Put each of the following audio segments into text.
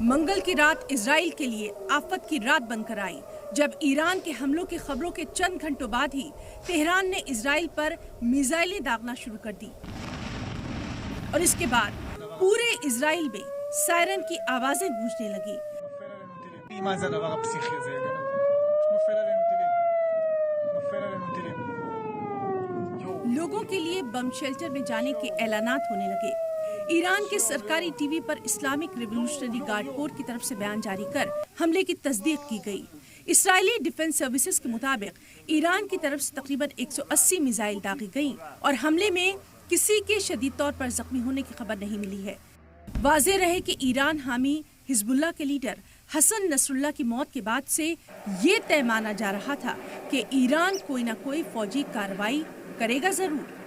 منگل کی رات اسرائیل کے لیے آفت کی رات بن کر آئی جب ایران کے حملوں کی خبروں کے چند گھنٹوں بعد ہی تہران نے اسرائیل پر میزائلیں داغنا شروع کر دی اور اس کے بعد پورے اسرائیل میں سائرن کی آوازیں گونجنے لگی۔ لوگوں کے لیے بم شیلٹر میں جانے کے اعلانات ہونے لگے۔ ایران کے سرکاری ٹی وی پر اسلامک ریولوشنری گارڈ کور کی طرف سے بیان جاری کر حملے کی تصدیق کی گئی۔ اسرائیلی ڈیفنس سروسز کے مطابق ایران کی طرف سے تقریباً 180 میزائل داغی گئیں اور حملے میں کسی کے شدید طور پر زخمی ہونے کی خبر نہیں ملی ہے۔ واضح رہے کہ ایران حامی حزب اللہ کے لیڈر حسن نصر اللہ کی موت کے بعد سے یہ طے مانا جا رہا تھا کہ ایران کوئی نہ کوئی فوجی کارروائی کرے گا ضرور۔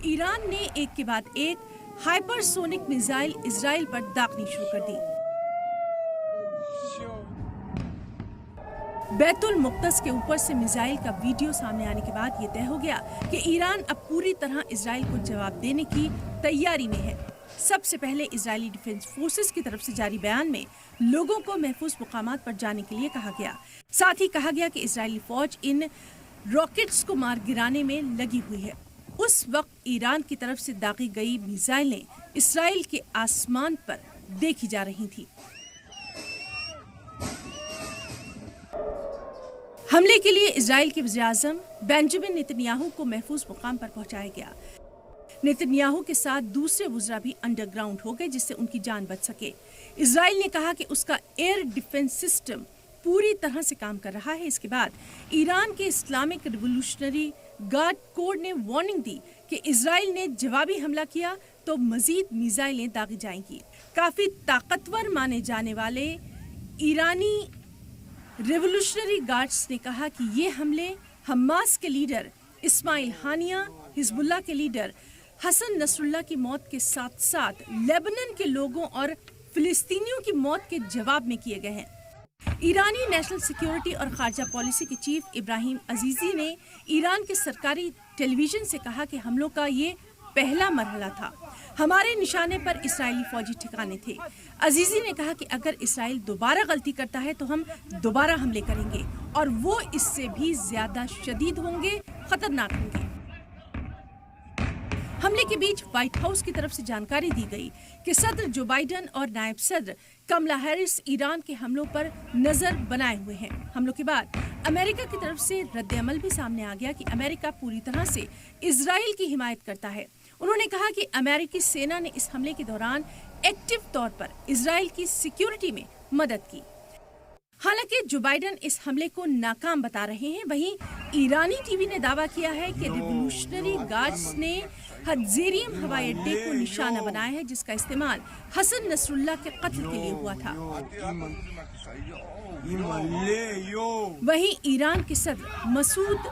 ایران نے ایک کے بعد ایک ہائپر سونک میزائل اسرائیل پر داغنی شروع کر دی۔ بیت المقدس کے اوپر سے میزائل کا ویڈیو سامنے آنے کے بعد یہ طے ہو گیا کہ ایران اب پوری طرح اسرائیل کو جواب دینے کی تیاری میں ہے۔ سب سے پہلے اسرائیلی ڈیفنس فورسز کی طرف سے جاری بیان میں لوگوں کو محفوظ مقامات پر جانے کے لیے کہا گیا۔ ساتھ ہی کہا گیا کہ اسرائیلی فوج ان راکٹس کو مار گرانے میں لگی ہوئی ہے۔ اس وقت ایران کی طرف سے داغی گئی میزائلیں اسرائیل کے آسمان پر دیکھی جا رہی تھیں۔ حملے کے لیے اسرائیل کے وزیر اعظم بنجامن نیتن یاہو کو محفوظ مقام پر پہنچایا گیا۔ نیتن یاہو کے ساتھ دوسرے وزراء بھی انڈر گراؤنڈ ہو گئے جس سے ان کی جان بچ سکے۔ اسرائیل نے کہا کہ اس کا ایئر ڈیفنس سسٹم پوری طرح سے کام کر رہا ہے۔ اس کے بعد ایران کے اسلامک ریولوشنری گارڈ کور نے وارننگ دی کہ اسرائیل نے جوابی حملہ کیا تو مزید میزائلیں داغی جائیں گی۔ کافی طاقتور مانے جانے والے ایرانی ریولوشنری گارڈز نے کہا کہ یہ حملے حماس کے لیڈر اسماعیل ہانیہ، حزب اللہ کے لیڈر حسن نصر اللہ کی موت کے ساتھ ساتھ لیبنان کے لوگوں اور فلسطینیوں کی موت کے جواب میں کیے گئے ہیں۔ ایرانی نیشنل سیکیورٹی اور خارجہ پالیسی کے چیف ابراہیم عزیزی نے ایران کے سرکاری ٹیلی ویژن سے کہا کہ حملوں کا یہ پہلا مرحلہ تھا۔ ہمارے نشانے پر اسرائیلی فوجی ٹھکانے تھے۔ عزیزی نے کہا کہ اگر اسرائیل دوبارہ غلطی کرتا ہے تو ہم دوبارہ حملے کریں گے اور وہ اس سے بھی زیادہ شدید ہوں گے، خطرناک ہوں گے۔ حملے کے بیچ وائٹ ہاؤس کی طرف سے جانکاری دی گئی کہ صدر جو بائیڈن اور نائب صدر کملا ہیرس ایران کے حملوں پر نظر بنائے ہوئے ہیں۔ حملوں کے بعد امریکہ کی طرف سے رد عمل بھی سامنے آ گیا کہ امریکہ پوری طرح سے اسرائیل کی حمایت کرتا ہے۔ انہوں نے کہا کہ امریکی سینا نے اس حملے کے دوران ایکٹیو طور پر اسرائیل کی سیکیورٹی میں مدد کی۔ حالانکہ جو بائیڈن اس حملے کو ناکام بتا رہے ہیں، وہیں ایرانی ٹی وی نے دعویٰ کیا ہے کہ ریولوشنری گارڈز نے ہدزیریم ہوائی اڈے کو نشانہ بنایا ہے جس کا استعمال حسن نصر اللہ کے قتل کے لیے ہوا تھا۔ وہیں ایران کے صدر مسعود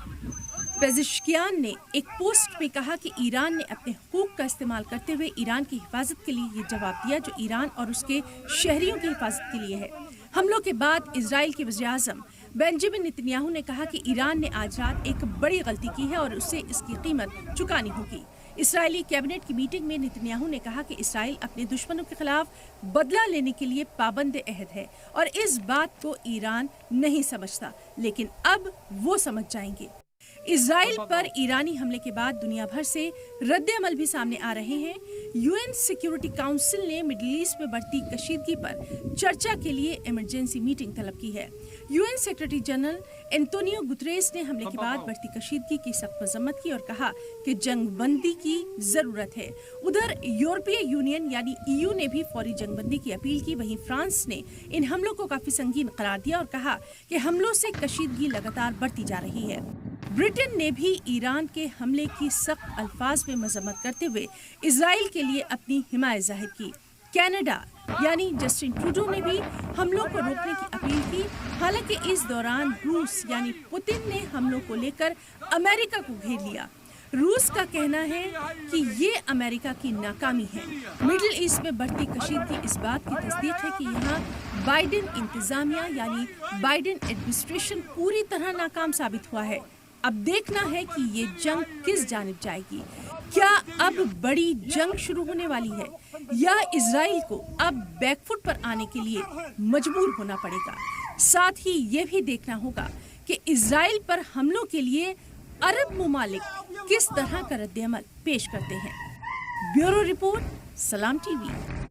پزشکیان نے ایک پوسٹ میں کہا کہ ایران نے اپنے حقوق کا استعمال کرتے ہوئے ایران کی حفاظت کے لیے یہ جواب دیا جو ایران اور اس کے شہریوں کی حفاظت کے لیے ہے۔ حملوں کے بعد اسرائیل کے وزیر اعظم بنجامن نیتن یاہو نے کہا کہ ایران نے آج رات ایک بڑی غلطی کی ہے اور اسے اس کی قیمت چکانی ہوگی۔ اسرائیلی کیبنٹ کی میٹنگ میں نیتن یاہو نے کہا کہ اسرائیل اپنے دشمنوں کے خلاف بدلہ لینے کے لیے پابند عہد ہے اور اس بات کو ایران نہیں سمجھتا، لیکن اب وہ سمجھ جائیں گے۔ اسرائیل پر ایرانی حملے کے بعد دنیا بھر سے رد عمل بھی سامنے آ رہے ہیں۔ یو این سیکیورٹی کونسل نے مڈل ایسٹ میں بڑھتی کشیدگی پر چرچا کے لیے ایمرجنسی میٹنگ طلب کی ہے۔ U N secretary general Antonio Guterres نے حملے کے بعد بڑھتی کشیدگی کی سخت مذمت کی اور کہا کہ جنگ بندی کی ضرورت ہے۔ ادھر یورپی یونین یعنی EU نے بھی فوری جنگ بندی کی اپیل کی۔ وہیں فرانس نے ان حملوں کو کافی سنگین قرار دیا اور کہا کہ حملوں سے کشیدگی لگاتار بڑھتی جا رہی ہے۔ برٹن نے بھی ایران کے حملے کی سخت الفاظ میں مذمت کرتے ہوئے اسرائیل کے لیے اپنی حمایت ظاہر کی۔ کینیڈا یعنی جسٹن ٹروڈو نے بھی حملوں کو روکنے کی اپیل کی۔ حالانکہ اس دوران روس یعنی پوتن نے حملوں کو لے کر امریکہ کو گھیر لیا۔ روس کا کہنا ہے کہ یہ امریکہ کی ناکامی ہے۔ مڈل ایسٹ میں بڑھتی کشیدگی اس بات کی تصدیق ہے کہ یہاں بائیڈن انتظامیہ یعنی بائیڈن ایڈمنسٹریشن پوری طرح ناکام ثابت ہوا ہے۔ اب دیکھنا ہے کہ یہ جنگ کس جانب جائے گی. کیا اب بڑی جنگ شروع ہونے والی ہے یا اسرائیل کو اب بیک فٹ پر آنے کے لیے مجبور ہونا پڑے گا؟ ساتھ ہی یہ بھی دیکھنا ہوگا کہ اسرائیل پر حملوں کے لیے عرب ممالک کس طرح کا رد عمل پیش کرتے ہیں. بیورو رپورٹ، سلام ٹی وی.